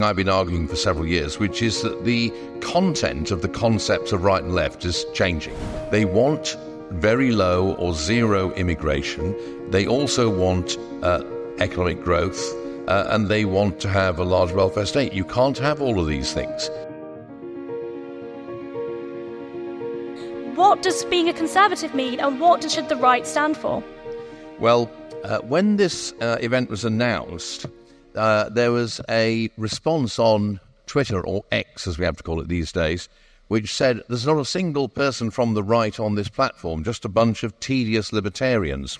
I've been arguing for several years, which is that the content of the concepts of right and left is changing. They want very low or zero immigration. They also want economic growth, and they want to have a large welfare state. You can't have all of these things. What does being a conservative mean, and what should the right stand for? Well, when this event was announced, there was a response on Twitter, or X as we have to call it these days, which said there's not a single person from the right on this platform, just a bunch of tedious libertarians.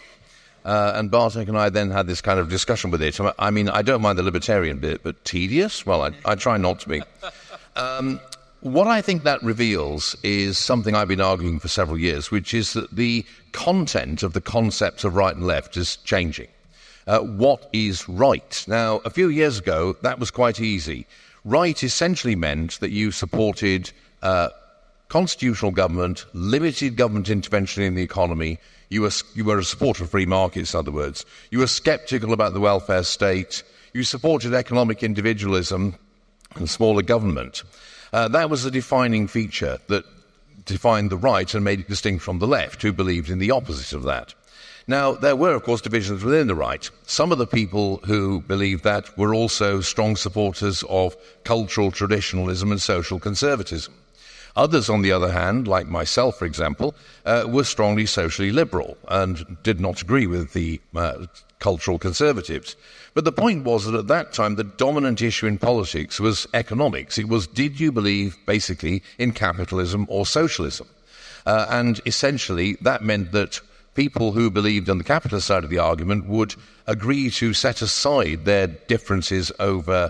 And Bartek and I then had this kind of discussion with it. I mean, I don't mind the libertarian bit, but tedious? Well, I try not to be. What I think that reveals is something I've been arguing for several years, which is that the content of the concepts of right and left is changing. What is right? Now, a few years ago, that was quite easy. Right essentially meant that you supported constitutional government, limited government intervention in the economy. You were a supporter of free markets, in other words. You were sceptical about the welfare state. You supported economic individualism and smaller government. That was a defining feature that defined the right and made it distinct from the left, who believed in the opposite of that. Now, there were, of course, divisions within the right. Some of the people who believed that were also strong supporters of cultural traditionalism and social conservatism. Others, on the other hand, like myself, for example, were strongly socially liberal and did not agree with the cultural conservatives. But the point was that at that time, the dominant issue in politics was economics. It was, did you believe, basically, in capitalism or socialism? And essentially, that meant that people who believed on the capitalist side of the argument would agree to set aside their differences over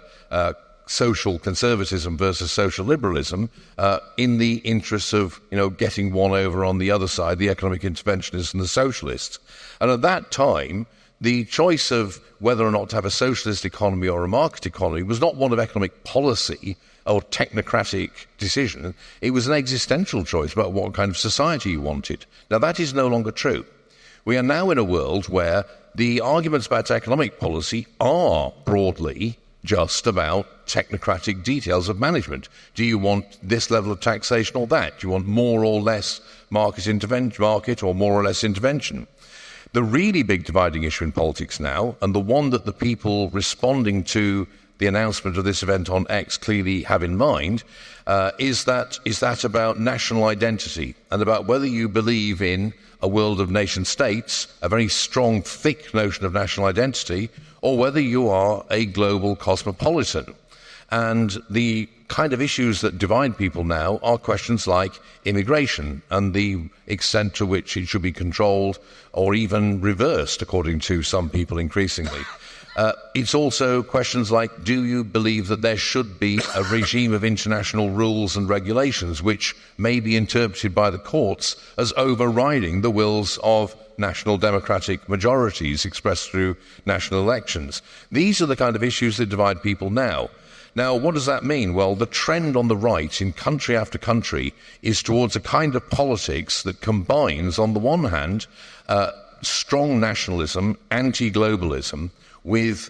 social conservatism versus social liberalism in the interests of, getting one over on the other side, the economic interventionists and the socialists. And at that time, the choice of whether or not to have a socialist economy or a market economy was not one of economic policy or technocratic decision. It was an existential choice about what kind of society you wanted. Now, that is no longer true. We are now in a world where the arguments about economic policy are broadly just about technocratic details of management. Do you want this level of taxation or that? Do you want more or less market or more or less intervention? The really big dividing issue in politics now, and the one that the people responding to the announcement of this event on X clearly have in mind, is that about national identity and about whether you believe in a world of nation states, a very strong, thick notion of national identity, or whether you are a global cosmopolitan. And the kind of issues that divide people now are questions like immigration and the extent to which it should be controlled or even reversed, according to some people increasingly. It's also questions like, do you believe that there should be a regime of international rules and regulations which may be interpreted by the courts as overriding the wills of national democratic majorities expressed through national elections? These are the kind of issues that divide people now. Now, what does that mean? Well, the trend on the right in country after country is towards a kind of politics that combines, on the one hand, strong nationalism, anti-globalism, with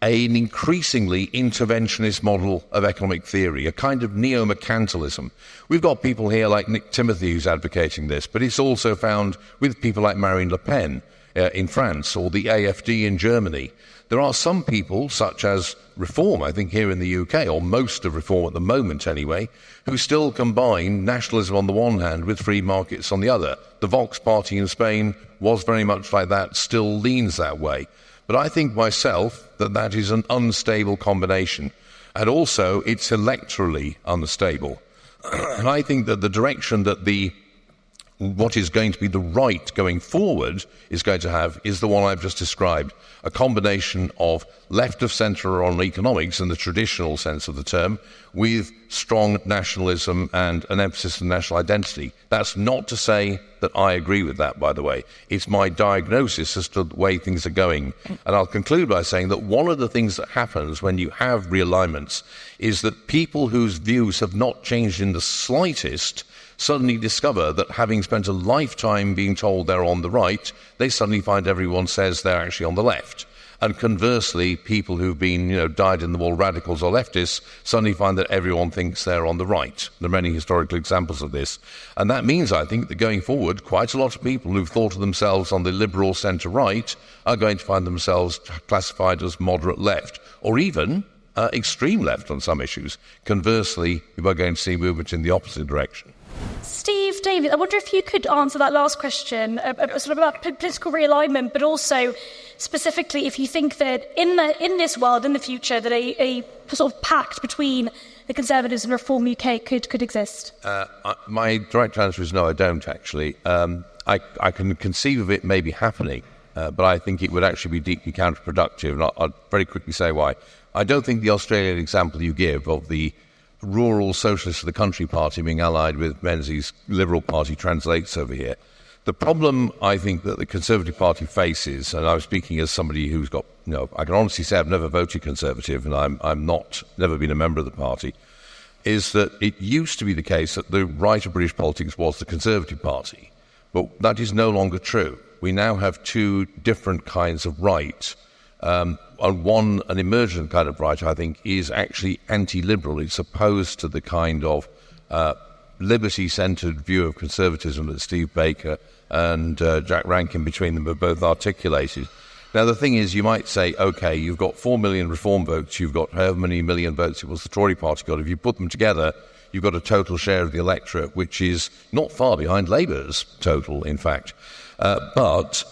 an increasingly interventionist model of economic theory, a kind of neo-mercantilism. We've got people here like Nick Timothy who's advocating this, but it's also found with people like Marine Le Pen in France or the AfD in Germany. There are some people, such as Reform, I think here in the UK, or most of Reform at the moment anyway, who still combine nationalism on the one hand with free markets on the other. The Vox party in Spain was very much like that, still leans that way. But I think myself that is an unstable combination. And also, it's electorally unstable. And I think that the direction that what is going to be the right going forward is going to have is the one I've just described, a combination of left of centre on economics in the traditional sense of the term, with strong nationalism and an emphasis on national identity. That's not to say that I agree with that, by the way. It's my diagnosis as to the way things are going. And I'll conclude by saying that one of the things that happens when you have realignments is that people whose views have not changed in the slightest suddenly discover that having spent a lifetime being told they're on the right, they suddenly find everyone says they're actually on the left. And conversely, people who've been, dyed-in-the-wool radicals or leftists suddenly find that everyone thinks they're on the right. There are many historical examples of this. And that means, I think, that going forward, quite a lot of people who've thought of themselves on the liberal centre-right are going to find themselves classified as moderate left, or even extreme left on some issues. Conversely, we're going to see movement in the opposite direction. Steve, Davies, I wonder if you could answer that last question, sort of about political realignment, but also specifically if you think that in this world, in the future, that a sort of pact between the Conservatives and Reform UK could exist. My direct answer is no, I don't actually. I can conceive of it maybe happening, but I think it would actually be deeply counterproductive, and I'll very quickly say why. I don't think the Australian example you give of the rural socialist of the country party being allied with Menzies' Liberal Party translates over here. The problem, I think, that the Conservative Party faces, and I'm speaking as somebody who's got, I can honestly say I've never voted Conservative, and I'm never been a member of the party, is that it used to be the case that the right of British politics was the Conservative Party, but that is no longer true. We now have two different kinds of right. And an emergent kind of right, I think, is actually anti-liberal. It's opposed to the kind of liberty-centred view of conservatism that Steve Baker and Jack Rankin between them have both articulated. Now, the thing is, you might say, OK, you've got 4 million Reform votes, you've got however many million votes it was the Tory party got. If you put them together, you've got a total share of the electorate, which is not far behind Labour's total, in fact. But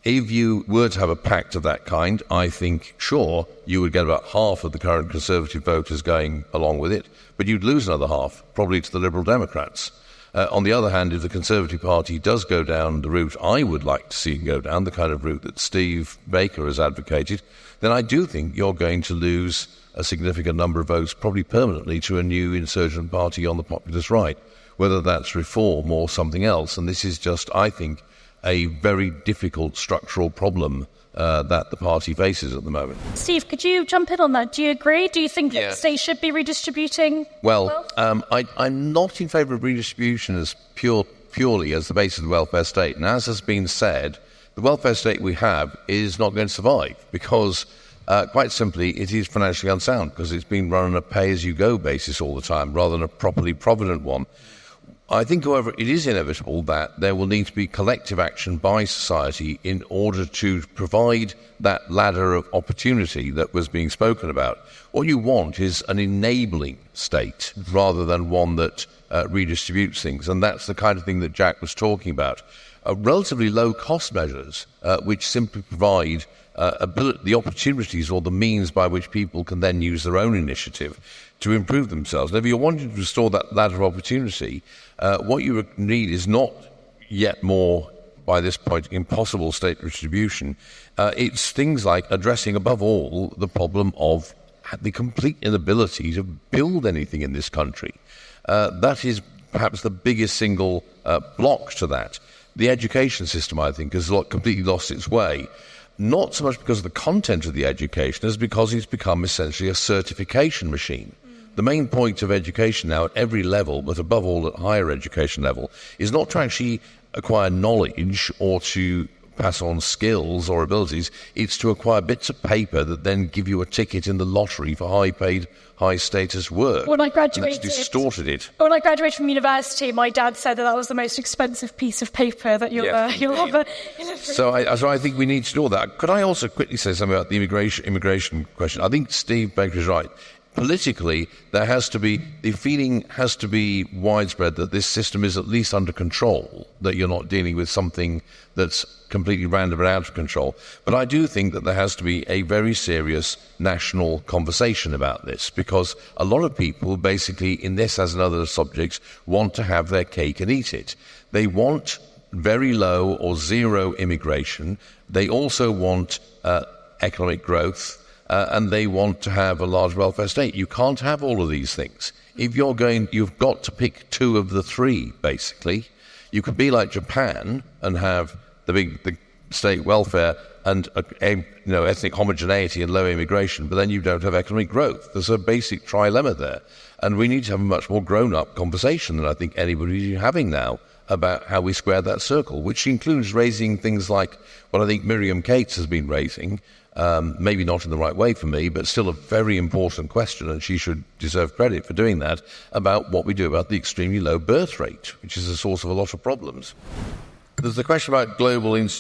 if you were to have a pact of that kind, I think, sure, you would get about half of the current Conservative voters going along with it, but you'd lose another half, probably to the Liberal Democrats. On the other hand, if the Conservative Party does go down the route I would like to see it go down, the kind of route that Steve Baker has advocated, then I do think you're going to lose a significant number of votes, probably permanently, to a new insurgent party on the populist right, whether that's Reform or something else. And this is just, I think, a very difficult structural problem that the party faces at the moment. Steve, could you jump in on that? Do you agree? Do you think that states should be redistributing? Well, I'm not in favour of redistribution as purely as the basis of the welfare state. And as has been said, the welfare state we have is not going to survive because, quite simply, it is financially unsound because it's been run on a pay-as-you-go basis all the time rather than a properly provident one. I think, however, it is inevitable that there will need to be collective action by society in order to provide that ladder of opportunity that was being spoken about. What you want is an enabling state rather than one that redistributes things, and that's the kind of thing that Jack was talking about. Relatively low-cost measures which simply provide the opportunities or the means by which people can then use their own initiative to improve themselves. And if you're wanting to restore that ladder of opportunity, what you need is not yet more, by this point, impossible state redistribution. It's things like addressing, above all, the problem of the complete inability to build anything in this country. That is perhaps the biggest single block to that. The education system, I think, has completely lost its way. Not so much because of the content of the education as because it's become essentially a certification machine. The main point of education now at every level, but above all at higher education level, is not to actually acquire knowledge or to pass on skills or abilities. It's to acquire bits of paper that then give you a ticket in the lottery for high-paid, high-status work. When I graduated, and that's distorted it. When I graduated from university, my dad said that was the most expensive piece of paper that you'll ever. So I think we need to do all that. Could I also quickly say something about the immigration question? I think Steve Baker is right. Politically, the feeling has to be widespread that this system is at least under control, that you're not dealing with something that's completely random and out of control. But I do think that there has to be a very serious national conversation about this, because a lot of people basically, in this as in other subjects, want to have their cake and eat it. They want very low or zero immigration. They also want economic growth. And they want to have a large welfare state. You can't have all of these things. If you've got to pick two of the three, basically. You could be like Japan and have the state welfare and ethnic homogeneity and low immigration, but then you don't have economic growth. There's a basic trilemma there. And we need to have a much more grown-up conversation than I think anybody is having now about how we square that circle, which includes raising things like what I think Miriam Cates has been raising, maybe not in the right way for me, but still a very important question, and she should deserve credit for doing that, about what we do about the extremely low birth rate, which is the source of a lot of problems. There's the question about there's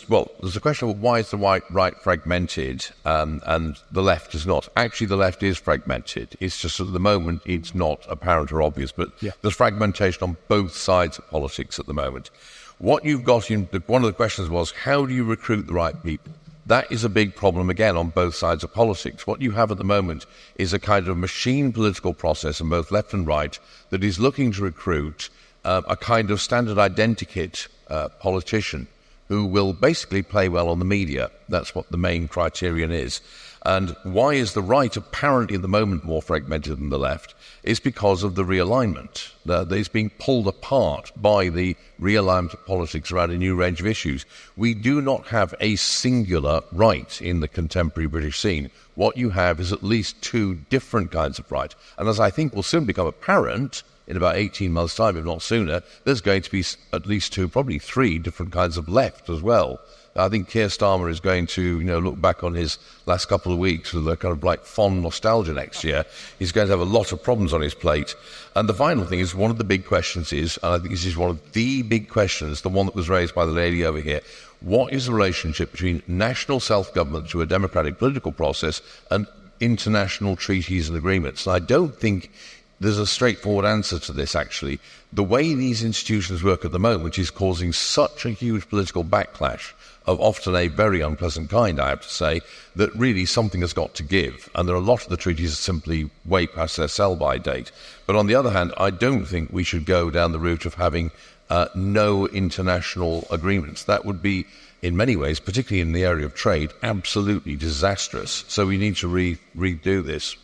the question of why is the right fragmented and the left is not. Actually, the left is fragmented. It's just at the moment it's not apparent or obvious, but there's fragmentation on both sides of politics at the moment. What you've got one of the questions was, how do you recruit the right people? That is a big problem, again, on both sides of politics. What you have at the moment is a kind of machine political process on both left and right that is looking to recruit a kind of standard identikit politician who will basically play well on the media. That's what the main criterion is. And why is the right apparently at the moment more fragmented than the left? It's because of the realignment. It's being pulled apart by the realignment of politics around a new range of issues. We do not have a singular right in the contemporary British scene. What you have is at least two different kinds of right. And as I think will soon become apparent, in about 18 months' time, if not sooner, there's going to be at least two, probably three different kinds of left as well. I think Keir Starmer is going to, look back on his last couple of weeks with a kind of like fond nostalgia next year. He's going to have a lot of problems on his plate. And the final thing is, one of the big questions is, and I think this is one of the big questions, the one that was raised by the lady over here, what is the relationship between national self-government through a democratic political process and international treaties and agreements? And I don't think there's a straightforward answer to this, actually. The way these institutions work at the moment, which is causing such a huge political backlash, of often a very unpleasant kind, I have to say, that really something has got to give. And there are a lot of the treaties that simply way past their sell-by date. But on the other hand, I don't think we should go down the route of having no international agreements. That would be, in many ways, particularly in the area of trade, absolutely disastrous. So we need to redo this.